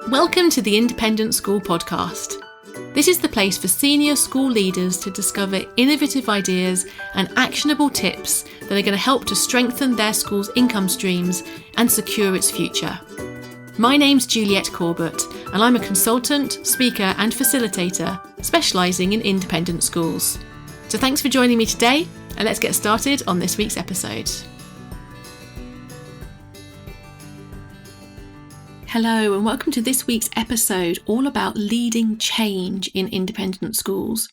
Welcome to the Independent School Podcast. This is the place for senior school leaders to discover innovative ideas and actionable tips that are going to help to strengthen their school's income streams and secure its future. My name's Juliette Corbett, and I'm a consultant, speaker and facilitator specialising in independent schools. So thanks for joining me today, and let's get started on this week's episode. Hello and welcome to this week's episode all about leading change in independent schools.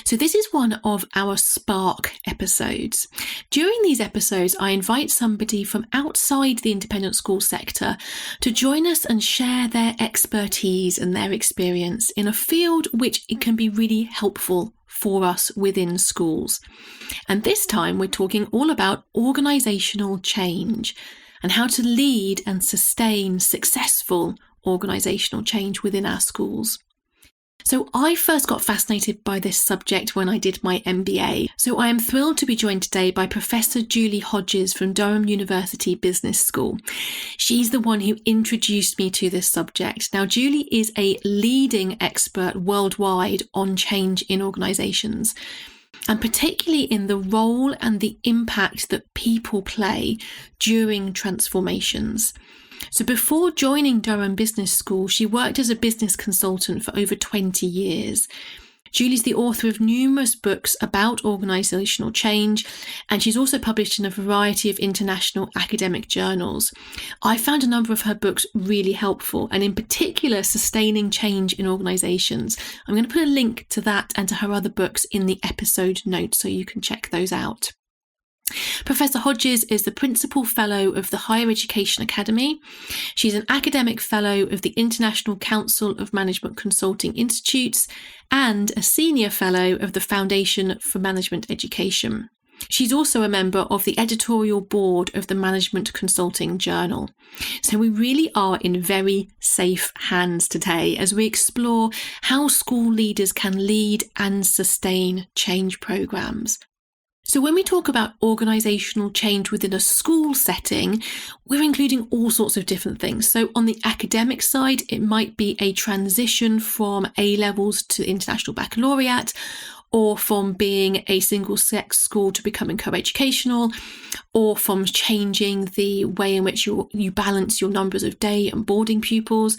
So this is one of our Spark episodes. During these episodes, I invite somebody from outside the independent school sector to join us and share their expertise and their experience in a field which it can be really helpful for us within schools. And this time we're talking all about organisational change and how to lead and sustain successful organisational change within our schools. So I first got fascinated by this subject when I did my MBA. So I am thrilled to be joined today by Professor Julie Hodges from Durham University Business School. She's the one who introduced me to this subject. Now, Julie is a leading expert worldwide on change in organisations, and particularly in the role and the impact that people play during transformations. So before joining Durham Business School, she worked as a business consultant for over 20 years. Julie's the author of numerous books about organisational change, and she's also published in a variety of international academic journals. I found a number of her books really helpful, and in particular, Sustaining Change in Organisations. I'm going to put a link to that and to her other books in the episode notes so you can check those out. Professor Hodges is the Principal Fellow of the Higher Education Academy. She's an Academic Fellow of the International Council of Management Consulting Institutes and a Senior Fellow of the Foundation for Management Education. She's also a member of the editorial board of the Management Consulting Journal. So we really are in very safe hands today as we explore how school leaders can lead and sustain change programmes. So when we talk about organisational change within a school setting, we're including all sorts of different things. So on the academic side, it might be a transition from A-levels to international baccalaureate, or from being a single-sex school to becoming co-educational, or from changing the way in which you balance your numbers of day and boarding pupils.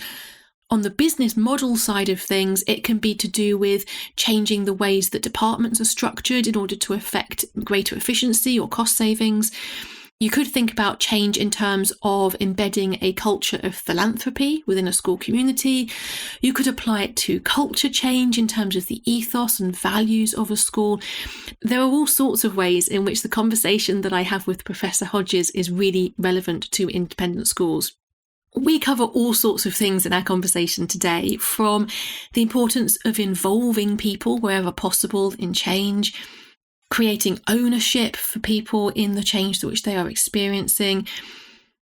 On the business model side of things, it can be to do with changing the ways that departments are structured in order to affect greater efficiency or cost savings. You could think about change in terms of embedding a culture of philanthropy within a school community. You could apply it to culture change in terms of the ethos and values of a school. There are all sorts of ways in which the conversation that I have with Professor Hodges is really relevant to independent schools. We cover all sorts of things in our conversation today, from the importance of involving people wherever possible in change, creating ownership for people in the change to which they are experiencing,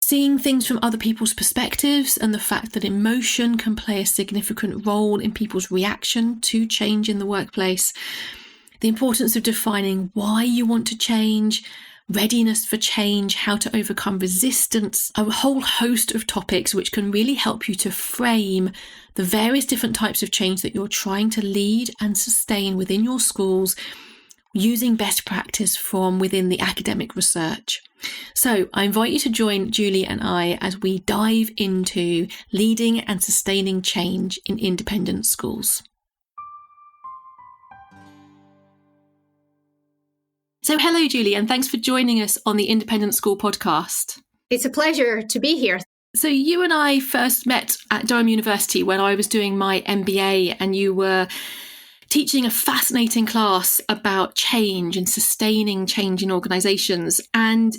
seeing things from other people's perspectives and the fact that emotion can play a significant role in people's reaction to change in the workplace, the importance of defining why you want to change, readiness for change, how to overcome resistance, a whole host of topics which can really help you to frame the various different types of change that you're trying to lead and sustain within your schools using best practice from within the academic research. So I invite you to join Julie and I as we dive into leading and sustaining change in independent schools. So hello, Julie, and thanks for joining us on the Independent School Podcast. It's a pleasure to be here. So you and I first met at Durham University when I was doing my MBA, and you were teaching a fascinating class about change and sustaining change in organisations. And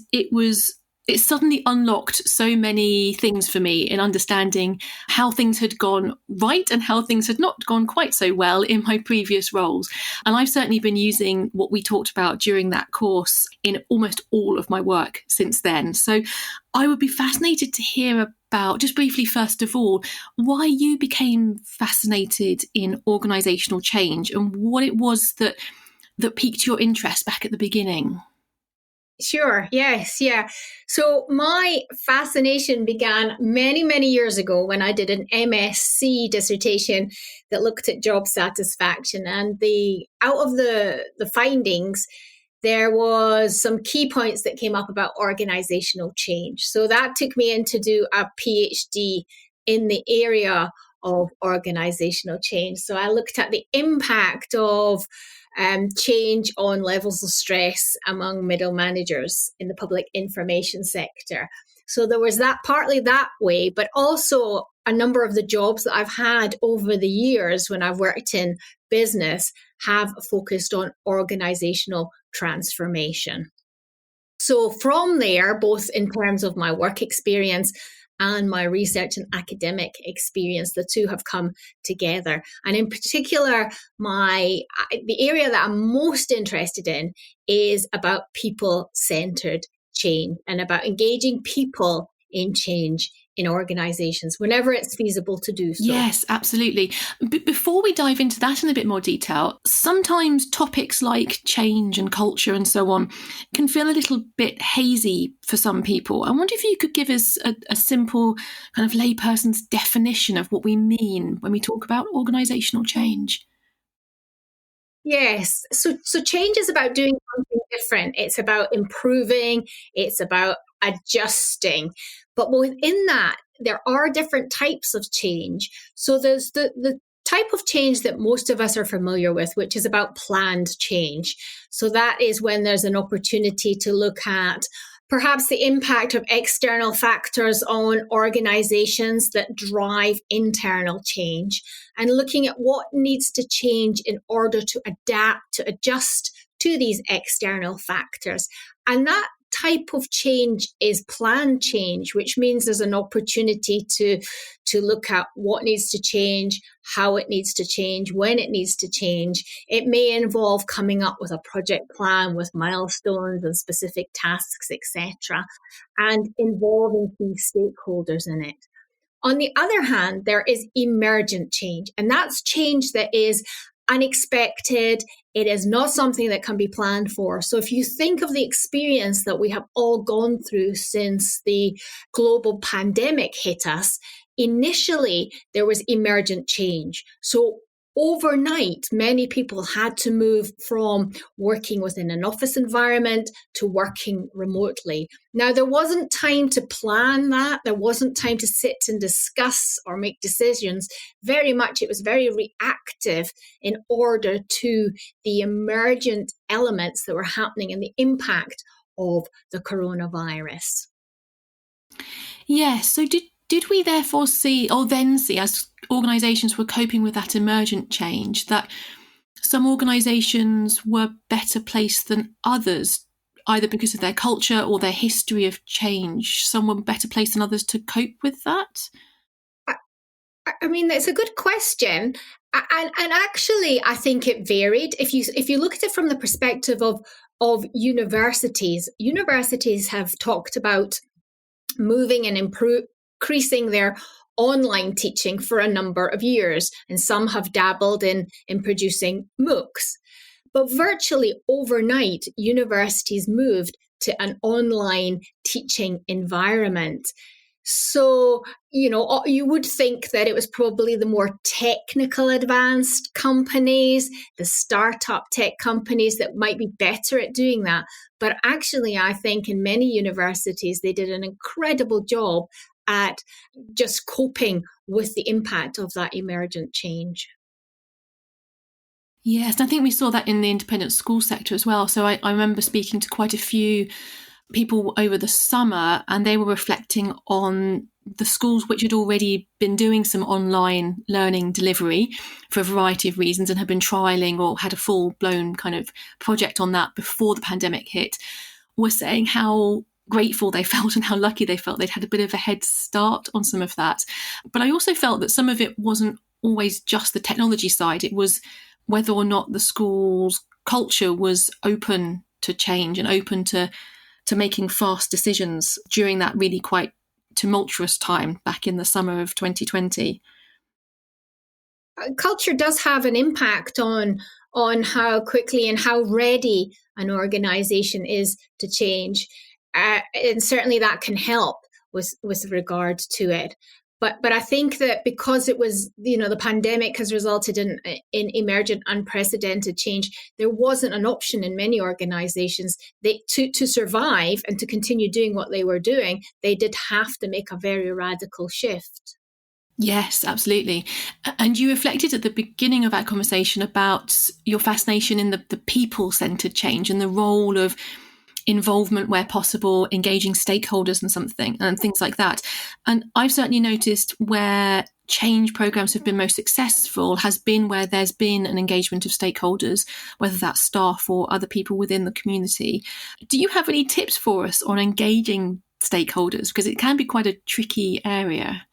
it suddenly unlocked so many things for me in understanding how things had gone right and how things had not gone quite so well in my previous roles. And I've certainly been using what we talked about during that course in almost all of my work since then. So I would be fascinated to hear about, just briefly, first of all, why you became fascinated in organisational change and what it was that piqued your interest back at the beginning. Sure. Yes. Yeah. So my fascination began many, many years ago when I did an MSc dissertation that looked at job satisfaction, and the out of the findings, there was some key points that came up about organizational change. So that took me in to do a PhD in the area of organizational change. So I looked at the impact of change on levels of stress among middle managers in the public information sector. So there was that partly that way, but also a number of the jobs that I've had over the years when I've worked in business have focused on organizational transformation. So from there, both in terms of my work experience and my research and academic experience, the two have come together. And in particular, the area that I'm most interested in is about people-centered change and about engaging people in change in organizations whenever it's feasible to do so. Yes, absolutely. Before we dive into that in a bit more detail, sometimes topics like change and culture and so on can feel a little bit hazy for some people. I wonder if you could give us a simple kind of layperson's definition of what we mean when we talk about organisational change. Yes. So change is about doing something different. It's about improving. It's about adjusting. But within that, there are different types of change. So there's the type of change that most of us are familiar with, which is about planned change. So that is when there's an opportunity to look at perhaps the impact of external factors on organizations that drive internal change, and looking at what needs to change in order to adapt, to adjust to these external factors. And that type of change is planned change, which means there's an opportunity to look at what needs to change, how it needs to change, when it needs to change. It may involve coming up with a project plan with milestones and specific tasks, etc., and involving key stakeholders in it. On the other hand, there is emergent change, and that's change that is unexpected. It is not something that can be planned for. So if you think of the experience that we have all gone through since the global pandemic hit us, initially there was emergent change. So overnight, many people had to move from working within an office environment to working remotely. Now, there wasn't time to plan that. There wasn't time to sit and discuss or make decisions. Very much, it was very reactive in order to the emergent elements that were happening and the impact of the coronavirus. Yes. So did we therefore see, as organisations were coping with that emergent change, that some organisations were better placed than others, either because of their culture or their history of change? Some were better placed than others to cope with that? I mean, that's a good question. And actually, I think it varied. If you look at it from the perspective of universities have talked about moving and increasing their online teaching for a number of years, and some have dabbled in producing MOOCs. But virtually overnight, universities moved to an online teaching environment. So, you would think that it was probably the more technical advanced companies, the startup tech companies that might be better at doing that. But actually, I think in many universities, they did an incredible job at just coping with the impact of that emergent change. Yes, I think we saw that in the independent school sector as well. So I remember speaking to quite a few people over the summer, and they were reflecting on the schools which had already been doing some online learning delivery for a variety of reasons and had been trialling or had a full-blown kind of project on that before the pandemic hit, were saying how grateful they felt and how lucky they felt they'd had a bit of a head start on some of that. But I also felt that some of it wasn't always just the technology side. It was whether or not the school's culture was open to change and open to making fast decisions during that really quite tumultuous time back in the summer of 2020. Culture does have an impact on how quickly and how ready an organization is to change, and certainly that can help with regard to it. But I think that because it was, the pandemic has resulted in emergent unprecedented change, there wasn't an option in many organizations. To survive and to continue doing what they were doing, they did have to make a very radical shift. Yes, absolutely. And you reflected at the beginning of our conversation about your fascination in the people-centered change and the role of involvement where possible, engaging stakeholders and things like that. And I've certainly noticed where change programs have been most successful has been where there's been an engagement of stakeholders, whether that's staff or other people within the community. Do you have any tips for us on engaging stakeholders? Because it can be quite a tricky area.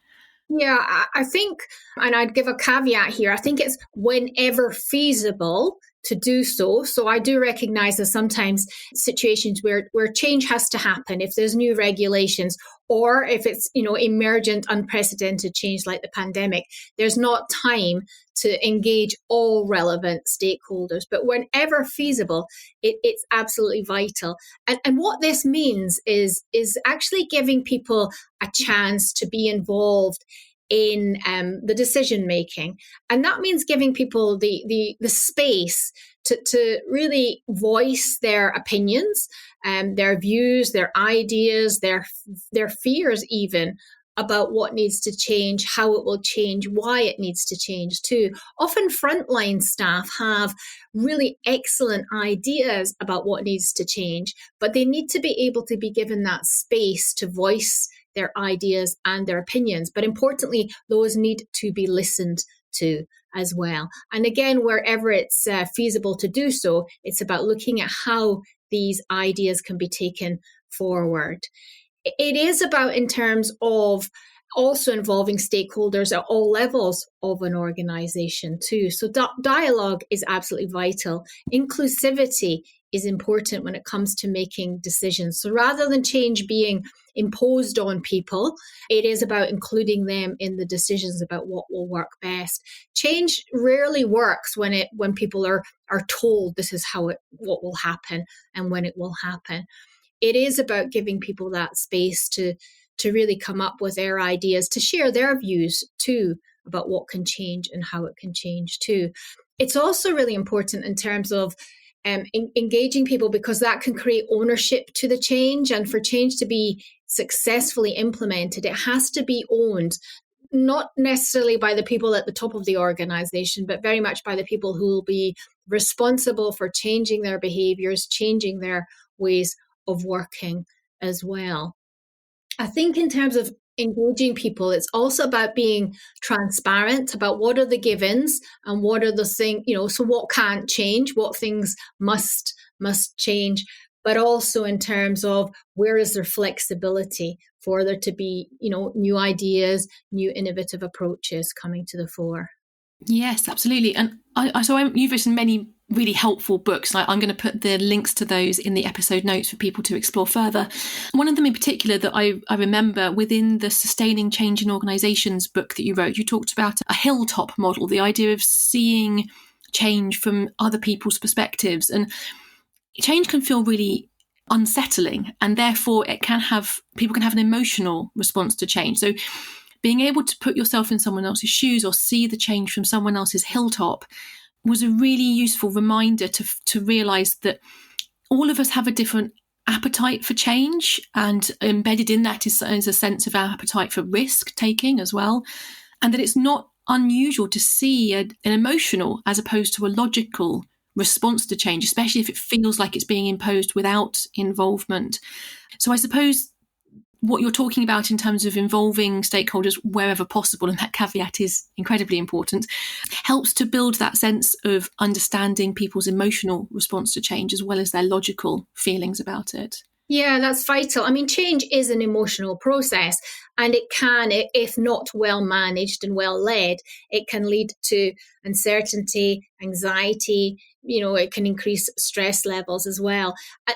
Yeah, I think, and I'd give a caveat here, I think it's whenever feasible to do so. So I do recognize there's sometimes situations where change has to happen if there's new regulations, or if it's, emergent, unprecedented change like the pandemic. There's not time to engage all relevant stakeholders. But whenever feasible, it's absolutely vital. And what this means is actually giving people a chance to be involved in the decision making. And that means giving people the space to really voice their opinions, their views, their ideas, their fears even, about what needs to change, how it will change, why it needs to change too. Often frontline staff have really excellent ideas about what needs to change, but they need to be able to be given that space to voice their ideas and their opinions. But importantly, those need to be listened to as well. And again, wherever it's feasible to do so, it's about looking at how these ideas can be taken forward. It is about, in terms of also involving stakeholders at all levels of an organization too. So dialogue is absolutely vital. Inclusivity is important when it comes to making decisions. So rather than change being imposed on people, it is about including them in the decisions about what will work best. Change rarely works when people are told this is what will happen and when it will happen. It is about giving people that space to really come up with their ideas, to share their views too about what can change and how it can change too. It's also really important in terms of engaging people, because that can create ownership to the change. And for change to be successfully implemented, it has to be owned, not necessarily by the people at the top of the organization, but very much by the people who will be responsible for changing their behaviors, changing their ways of working as well. I think in terms of engaging people, it's also about being transparent about what are the givens and what are the things, so what can't change, what things must change, but also in terms of where is there flexibility for there to be, new ideas, new innovative approaches coming to the fore. Yes, absolutely. And you've written many really helpful books. I'm going to put the links to those in the episode notes for people to explore further. One of them in particular that I remember within the Sustaining Change in Organisations book that you wrote, you talked about a hilltop model, the idea of seeing change from other people's perspectives. And change can feel really unsettling, and therefore people can have an emotional response to change. So being able to put yourself in someone else's shoes or see the change from someone else's hilltop was a really useful reminder to realise that all of us have a different appetite for change, and embedded in that is a sense of our appetite for risk taking as well, and that it's not unusual to see an emotional as opposed to a logical response to change, especially if it feels like it's being imposed without involvement. So I suppose what you're talking about in terms of involving stakeholders wherever possible, and that caveat is incredibly important, helps to build that sense of understanding people's emotional response to change as well as their logical feelings about it. Yeah, that's vital. I mean, change is an emotional process, and it can, if not well managed and well led, it can lead to uncertainty, anxiety, it can increase stress levels as well.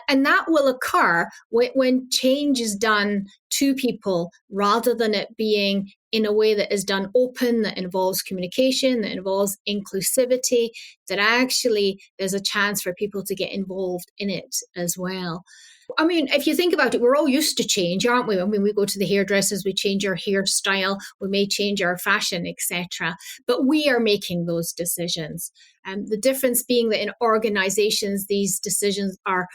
And that will occur when change is done to people rather than it being in a way that is done open, that involves communication, that involves inclusivity, that actually there's a chance for people to get involved in it as well. I mean, if you think about it, we're all used to change, aren't we? I mean, we go to the hairdressers, we change our hairstyle, we may change our fashion, etc. But we are making those decisions. And the difference being that in organizations, these decisions are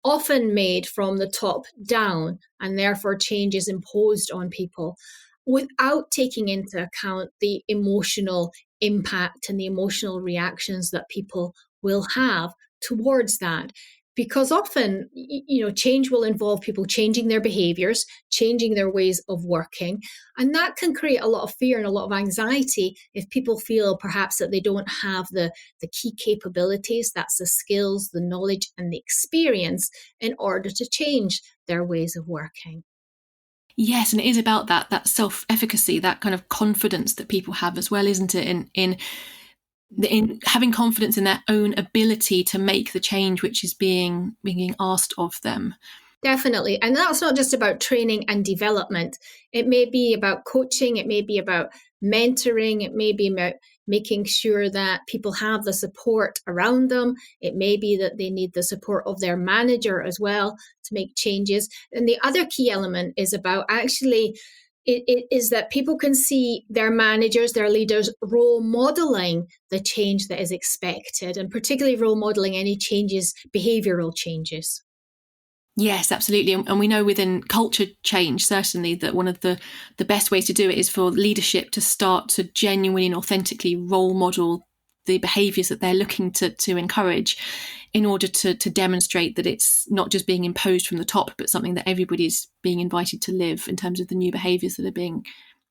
often made from the top down, and therefore change is imposed on people without taking into account the emotional impact and the emotional reactions that people will have towards that. Because often, change will involve people changing their behaviors, changing their ways of working. And that can create a lot of fear and a lot of anxiety if people feel perhaps that they don't have the key capabilities, that's the skills, the knowledge, and the experience in order to change their ways of working. Yes, and it is about that self-efficacy, that kind of confidence that people have as well, isn't it? In having confidence in their own ability to make the change which is being asked of them. Definitely. And that's not just about training and development. It may be about coaching. It may be about mentoring. It may be about making sure that people have the support around them. It may be that they need the support of their manager as well to make changes. And the other key element is about actually it is that people can see their managers, their leaders role modeling the change that is expected, and particularly role modeling any changes, behavioral changes. Yes, absolutely. And we know within culture change, certainly, that one of the best ways to do it is for leadership to start to genuinely and authentically role model the behaviours that they're looking to encourage, in order to demonstrate that it's not just being imposed from the top, but something that everybody's being invited to live in terms of the new behaviours that are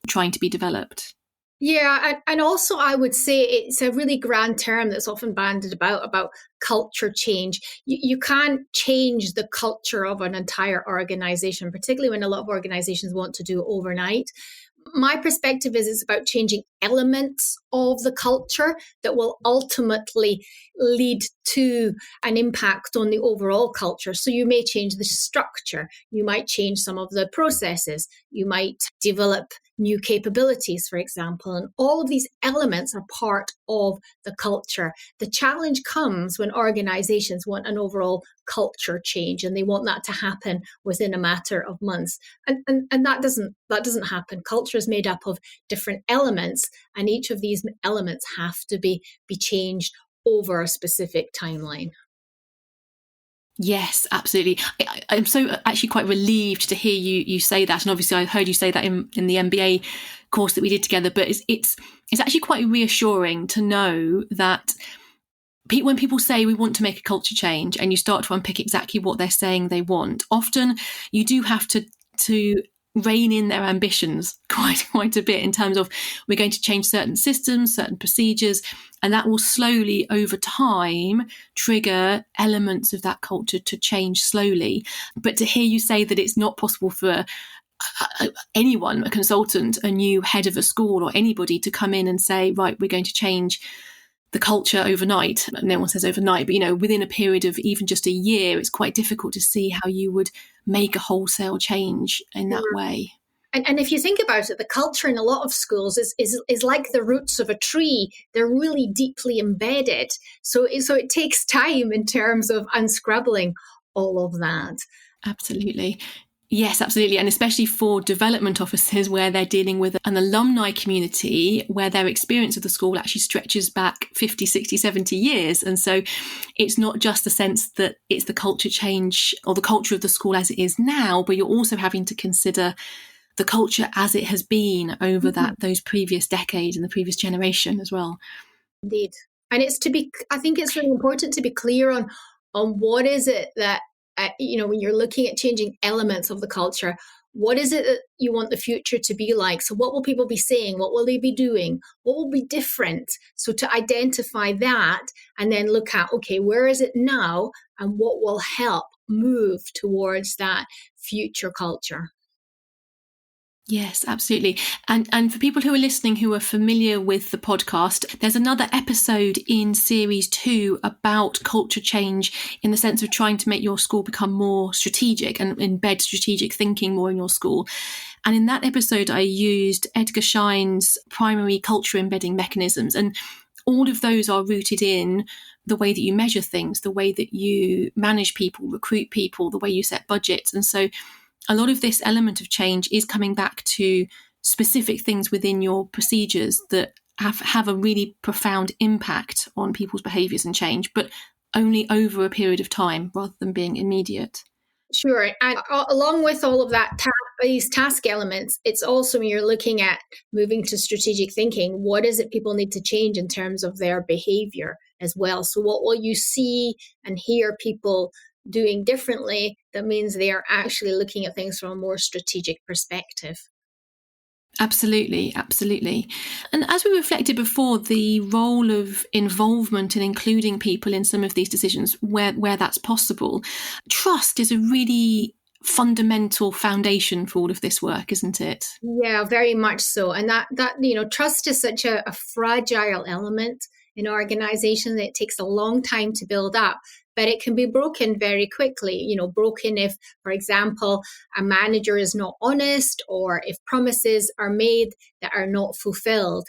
trying to be developed. Yeah, and also I would say it's a really grand term that's often bandied about culture change. You can't change the culture of an entire organization, particularly when a lot of organizations want to do it overnight. My perspective is it's about changing elements of the culture that will ultimately lead to an impact on the overall culture. So you may change the structure, you might change some of the processes, you might develop new capabilities, for example, and all of these elements are part of the culture. The challenge comes when organizations want an overall culture change and they want that to happen within a matter of months. And that doesn't happen. Culture is made up of different elements, and each of these elements have to be changed over a specific timeline. Yes, absolutely. I'm so actually quite relieved to hear you say that, and obviously I heard you say that in the MBA course that we did together. But it's actually quite reassuring to know that when people say we want to make a culture change, and you start to unpick exactly what they're saying they want, often you do have to rein in their ambitions quite a bit, in terms of we're going to change certain systems, certain procedures, and that will slowly over time trigger elements of that culture to change slowly. But to hear you say that it's not possible for anyone, a consultant, a new head of a school, or anybody to come in and say, right, we're going to change the culture overnight. No one says overnight, but within a period of even just a year, it's quite difficult to see how you would make a wholesale change in that way. And if you think about it, the culture in a lot of schools is like the roots of a tree. They're really deeply embedded. So it takes time in terms of unscrabbling all of that. Absolutely. Yes, absolutely. And especially for development officers, where they're dealing with an alumni community where their experience of the school actually stretches back 50, 60, 70 years. And so it's not just the sense that it's the culture change or the culture of the school as it is now, but you're also having to consider the culture as it has been over those previous decades and the previous generation as well. Indeed. And I think it's really important to be clear on what is it that, when you're looking at changing elements of the culture, what is it that you want the future to be like? So what will people be saying? What will they be doing? What will be different? So to identify that and then look at, okay, where is it now and what will help move towards that future culture? Yes, absolutely. And for people who are listening who are familiar with the podcast, there's another episode in series 2 about culture change in the sense of trying to make your school become more strategic and embed strategic thinking more in your school. And in that episode, I used Edgar Schein's primary culture embedding mechanisms. And all of those are rooted in the way that you measure things, the way that you manage people, recruit people, the way you set budgets. And so a lot of this element of change is coming back to specific things within your procedures that have a really profound impact on people's behaviours and change, but only over a period of time rather than being immediate. Sure. And along with all of that, these task elements, it's also when you're looking at moving to strategic thinking, what is it people need to change in terms of their behavior as well? So what will you see and hear people doing differently that means they are actually looking at things from a more strategic perspective? Absolutely, absolutely. And as we reflected before, the role of involvement and including people in some of these decisions where that's possible, trust is a really fundamental foundation for all of this work, isn't it? Yeah, very much so. And that trust is such a fragile element in organization that it takes a long time to build up, but it can be broken very quickly. Broken if, for example, a manager is not honest or if promises are made that are not fulfilled.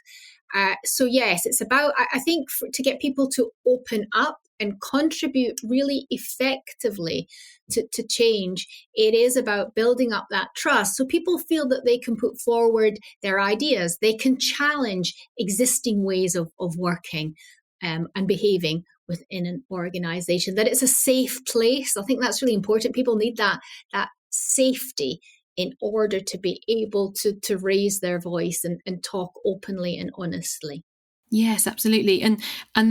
So yes, it's about, I think, to get people to open up and contribute really effectively to change, it is about building up that trust so people feel that they can put forward their ideas, they can challenge existing ways of working and behaving within an organization, that it's a safe place. I think that's really important. People need that safety in order to be able to raise their voice and talk openly and honestly. Yes, absolutely. And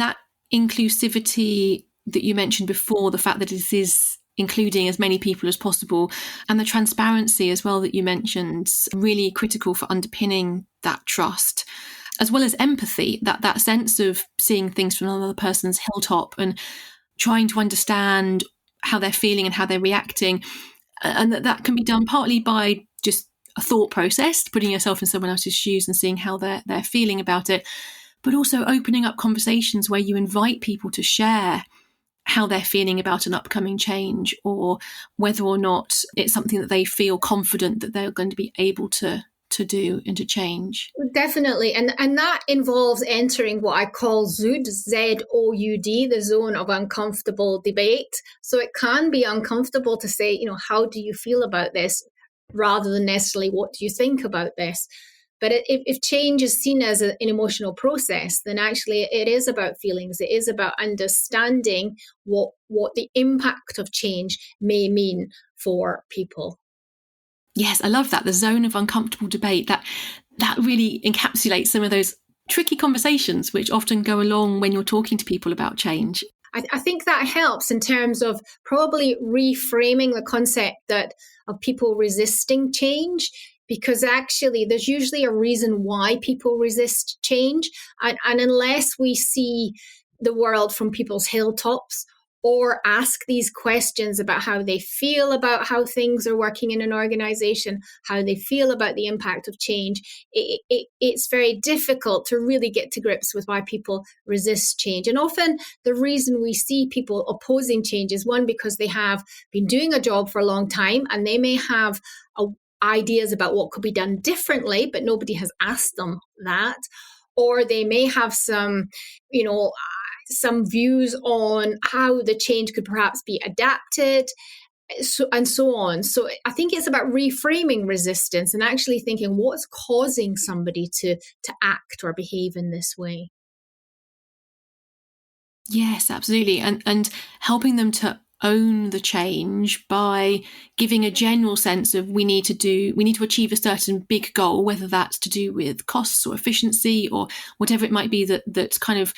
that inclusivity that you mentioned before, the fact that it is including as many people as possible, and the transparency as well that you mentioned, really critical for underpinning that trust, as well as empathy, that sense of seeing things from another person's hilltop and trying to understand how they're feeling and how they're reacting. And that can be done partly by just a thought process, putting yourself in someone else's shoes and seeing how they're feeling about it, but also opening up conversations where you invite people to share how they're feeling about an upcoming change or whether or not it's something that they feel confident that they're going to be able to do and to change. Definitely. And that involves entering what I call ZOUD, ZOUD, the zone of uncomfortable debate. So it can be uncomfortable to say, how do you feel about this, rather than necessarily what do you think about this. But if change is seen as an emotional process, then actually it is about feelings. It is about understanding what the impact of change may mean for people. Yes, I love that. The zone of uncomfortable debate, that really encapsulates some of those tricky conversations which often go along when you're talking to people about change. I think that helps in terms of probably reframing the concept of people resisting change, because actually there's usually a reason why people resist change. And unless we see the world from people's hilltops or ask these questions about how they feel about how things are working in an organization, how they feel about the impact of change, it's very difficult to really get to grips with why people resist change. And often the reason we see people opposing change is, one, because they have been doing a job for a long time and they may have ideas about what could be done differently, but nobody has asked them that. Or they may have some views on how the change could perhaps be adapted, and so on. So I think it's about reframing resistance and actually thinking what's causing somebody to act or behave in this way. Yes, absolutely. And helping them to own the change by giving a general sense of we need to achieve a certain big goal, whether that's to do with costs or efficiency or whatever it might be that's kind of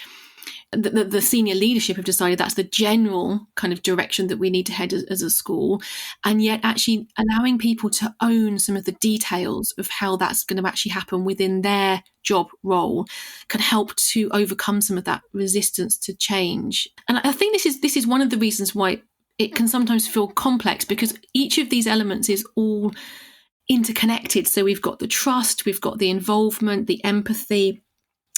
the senior leadership have decided that's the general kind of direction that we need to head as a school, and yet actually allowing people to own some of the details of how that's going to actually happen within their job role can help to overcome some of that resistance to change. And I think this is one of the reasons why it can sometimes feel complex, because each of these elements is all interconnected. So we've got the trust, we've got the involvement, the empathy,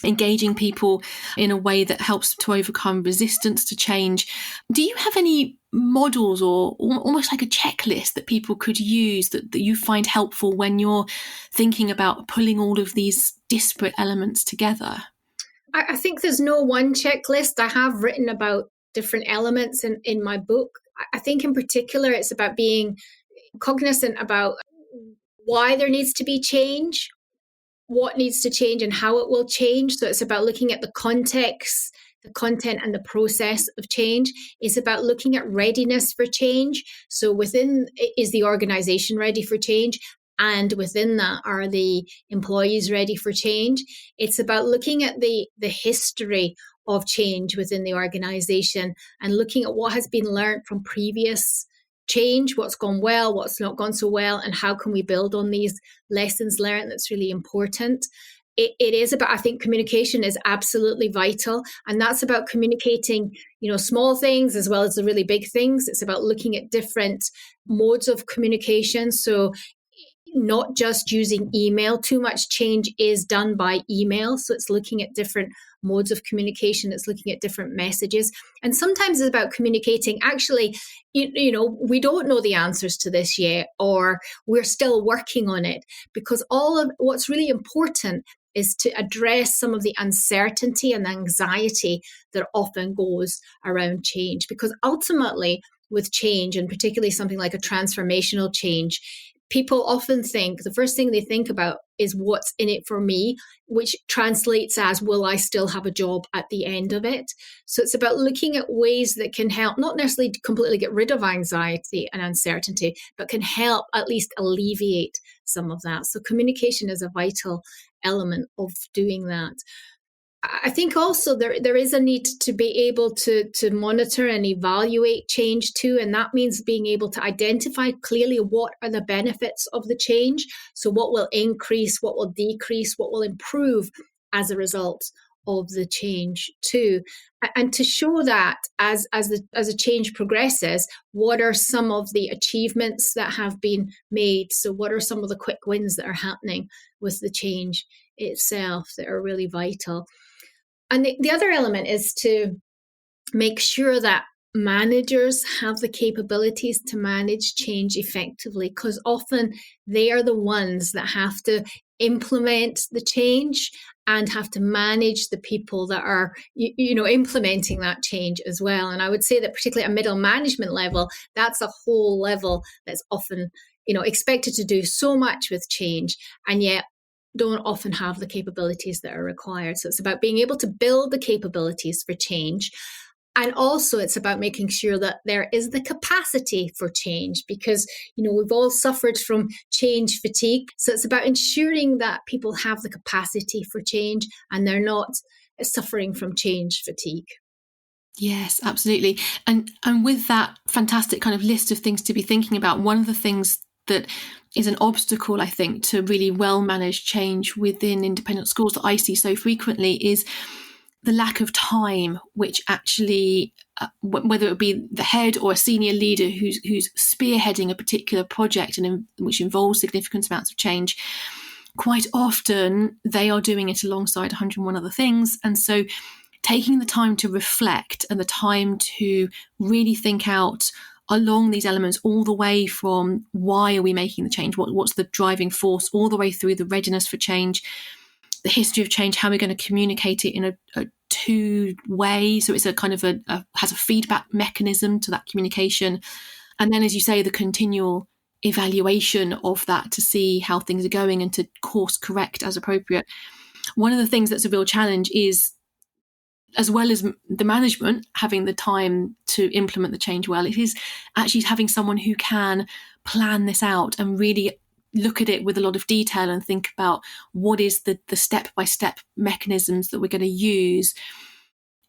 engaging people in a way that helps to overcome resistance to change. Do you have any models or almost like a checklist that people could use that you find helpful when you're thinking about pulling all of these disparate elements together? I think there's no one checklist. I have written about different elements in my book. I think in particular, it's about being cognizant about why there needs to be change, what needs to change and how it will change. So it's about looking at the context, the content and the process of change. It's about looking at readiness for change. So within, is the organization ready for change? And within that, are the employees ready for change? It's about looking at the history of change within the organization and looking at what has been learned from previous change, what's gone well, what's not gone so well, and how can we build on these lessons learned. That's really important. It is about, I think communication is absolutely vital, and that's about communicating, small things as well as the really big things. It's about looking at different modes of communication. So not just using email. Too much change is done by email. So it's looking at different modes of communication. It's looking at different messages. And sometimes it's about communicating, actually, we don't know the answers to this yet, or we're still working on it, because all of what's really important is to address some of the uncertainty and anxiety that often goes around change. Because ultimately with change, and particularly something like a transformational change, people often think, the first thing they think about is what's in it for me, which translates as, will I still have a job at the end of it? So it's about looking at ways that can help, not necessarily completely get rid of anxiety and uncertainty, but can help at least alleviate some of that. So communication is a vital element of doing that. I think also there is a need to be able to monitor and evaluate change too. And that means being able to identify clearly what are the benefits of the change. So what will increase, what will decrease, what will improve as a result of the change too. And to show that as a change progresses, what are some of the achievements that have been made? So what are some of the quick wins that are happening with the change itself that are really vital? And the other element is to make sure that managers have the capabilities to manage change effectively, because often they are the ones that have to implement the change and have to manage the people that are, implementing that change as well. And I would say that particularly at middle management level, that's a whole level that's often, expected to do so much with change, and yet don't often have the capabilities that are required. So it's about being able to build the capabilities for change. And also it's about making sure that there is the capacity for change, because, we've all suffered from change fatigue. So it's about ensuring that people have the capacity for change and they're not suffering from change fatigue. Yes, absolutely. And with that fantastic kind of list of things to be thinking about, one of the things that is an obstacle, I think, to really well-managed change within independent schools that I see so frequently is the lack of time, which actually, whether it be the head or a senior leader who's spearheading a particular project and which involves significant amounts of change, quite often they are doing it alongside 101 other things. And so taking the time to reflect and the time to really think out along these elements, all the way from why are we making the change, what's the driving force, all the way through the readiness for change, the history of change, how we're going to communicate it in a two-way, so it's a kind of has a feedback mechanism to that communication, and then, as you say, the continual evaluation of that to see how things are going and to course correct as appropriate. One of the things that's a real challenge is, as well as the management having the time to implement the change well, it is actually having someone who can plan this out and really look at it with a lot of detail and think about what is the step-by-step mechanisms that we're going to use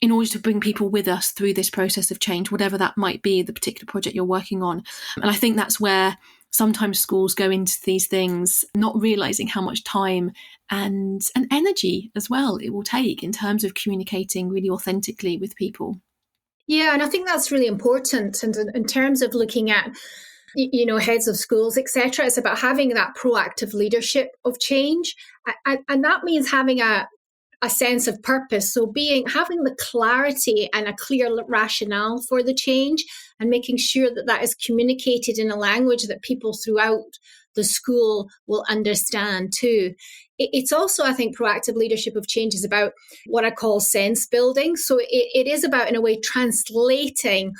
in order to bring people with us through this process of change, whatever that might be, the particular project you're working on. And I think that's where sometimes schools go into these things not realizing how much time and energy as well it will take in terms of communicating really authentically with people. Yeah, and I think that's really important. And in terms of looking at heads of schools, etc. It's about having that proactive leadership of change. And that means having a sense of purpose. So having the clarity and a clear rationale for the change, and making sure that that is communicated in a language that people throughout the school will understand too. It's also, I think, proactive leadership of change is about what I call sense building. So it is about, in a way, translating,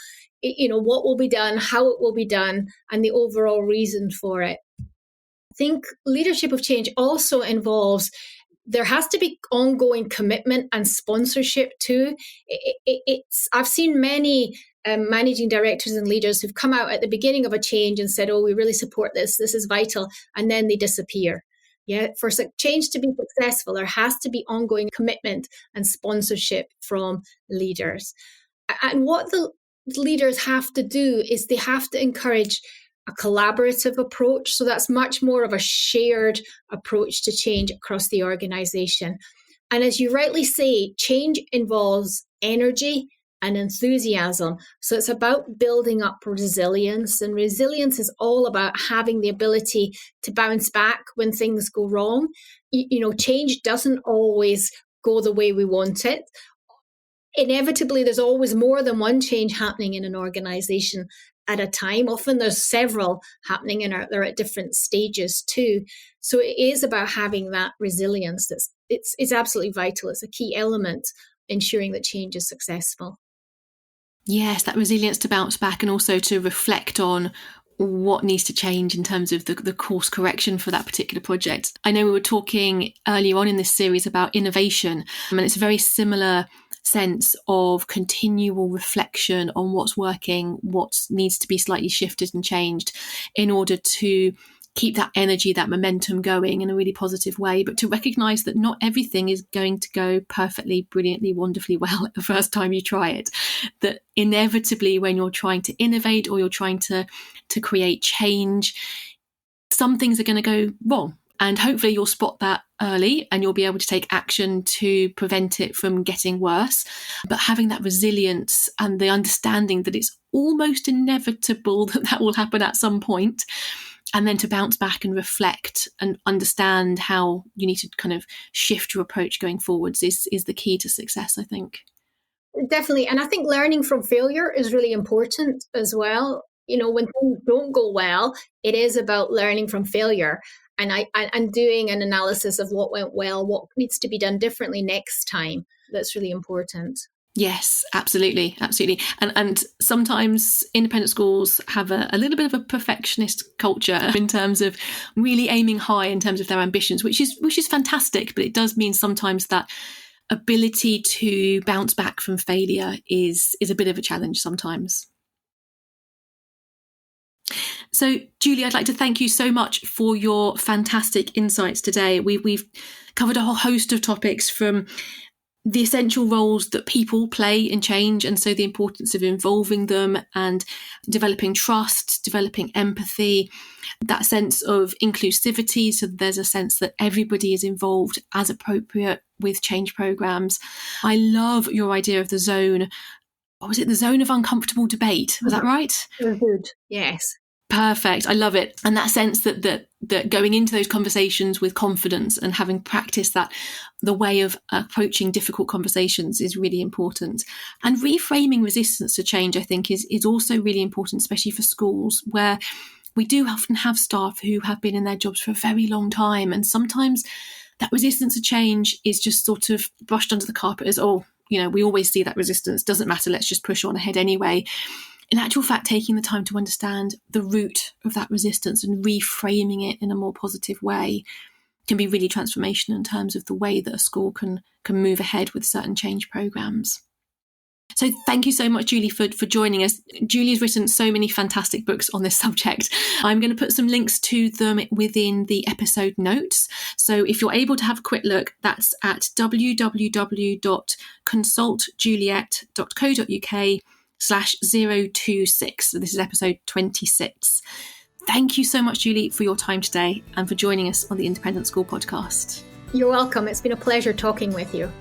what will be done, how it will be done, and the overall reason for it. I think leadership of change also involves, there has to be ongoing commitment and sponsorship too. I've seen many managing directors and leaders who've come out at the beginning of a change and said, "Oh, we really support this. This is vital," and then they disappear. Yeah, for change to be successful, there has to be ongoing commitment and sponsorship from leaders. And what the leaders have to do is they have to encourage a collaborative approach. So that's much more of a shared approach to change across the organization. And as you rightly say, change involves energy and enthusiasm. So it's about building up resilience. And resilience is all about having the ability to bounce back when things go wrong. Change doesn't always go the way we want it. Inevitably, there's always more than one change happening in an organization at a time. Often there's several happening, and they're at different stages too. So it is about having that resilience. It's absolutely vital. It's a key element ensuring that change is successful. Yes, that resilience to bounce back, and also to reflect on what needs to change in terms of the course correction for that particular project. I know we were talking earlier on in this series about innovation, and it's a very similar sense of continual reflection on what's working, what needs to be slightly shifted and changed in order to keep that energy, that momentum going in a really positive way, but to recognize that not everything is going to go perfectly, brilliantly, wonderfully well at the first time you try it. That inevitably, when you're trying to innovate or you're trying to create change, some things are going to go wrong. And hopefully you'll spot that early and you'll be able to take action to prevent it from getting worse. But having that resilience and the understanding that it's almost inevitable that will happen at some point, and then to bounce back and reflect and understand how you need to kind of shift your approach going forwards is the key to success, I think. Definitely. And I think learning from failure is really important as well. When things don't go well, it is about learning from failure and doing an analysis of what went well, what needs to be done differently next time. That's really important. Yes, absolutely. Absolutely. And sometimes independent schools have a little bit of a perfectionist culture in terms of really aiming high in terms of their ambitions, which is fantastic. But it does mean sometimes that ability to bounce back from failure is a bit of a challenge sometimes. So, Julie, I'd like to thank you so much for your fantastic insights today. We've covered a whole host of topics, from the essential roles that people play in change, and so the importance of involving them and developing trust, developing empathy, that sense of inclusivity, so there's a sense that everybody is involved as appropriate with change programs. I love your idea of the zone. What was it? The zone of uncomfortable debate. Was that right? Good. Yes. Perfect. I love it. And that sense that going into those conversations with confidence and having practiced that, the way of approaching difficult conversations is really important. And reframing resistance to change, I think, is also really important, especially for schools, where we do often have staff who have been in their jobs for a very long time. And sometimes that resistance to change is just sort of brushed under the carpet as, we always see that resistance, doesn't matter, let's just push on ahead anyway. In actual fact, taking the time to understand the root of that resistance and reframing it in a more positive way can be really transformational in terms of the way that a school can move ahead with certain change programs. So thank you so much, Julie, for joining us. Julie's written so many fantastic books on this subject. I'm going to put some links to them within the episode notes. So if you're able to have a quick look, that's at www.consultjuliet.co.uk/026. So this is episode 26. Thank you so much, Julie, for your time today and for joining us on the Independent School Podcast. You're welcome. It's been a pleasure talking with you.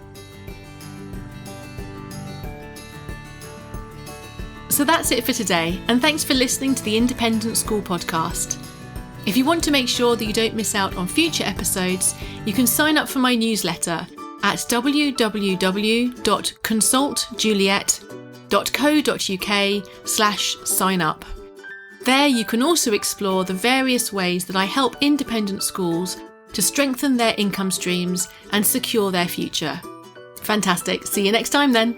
So that's it for today, and thanks for listening to the Independent School Podcast. If you want to make sure that you don't miss out on future episodes, you can sign up for my newsletter at www.consultjuliet.co.uk/sign up. There you can also explore the various ways that I help independent schools to strengthen their income streams and secure their future. Fantastic. See you next time then.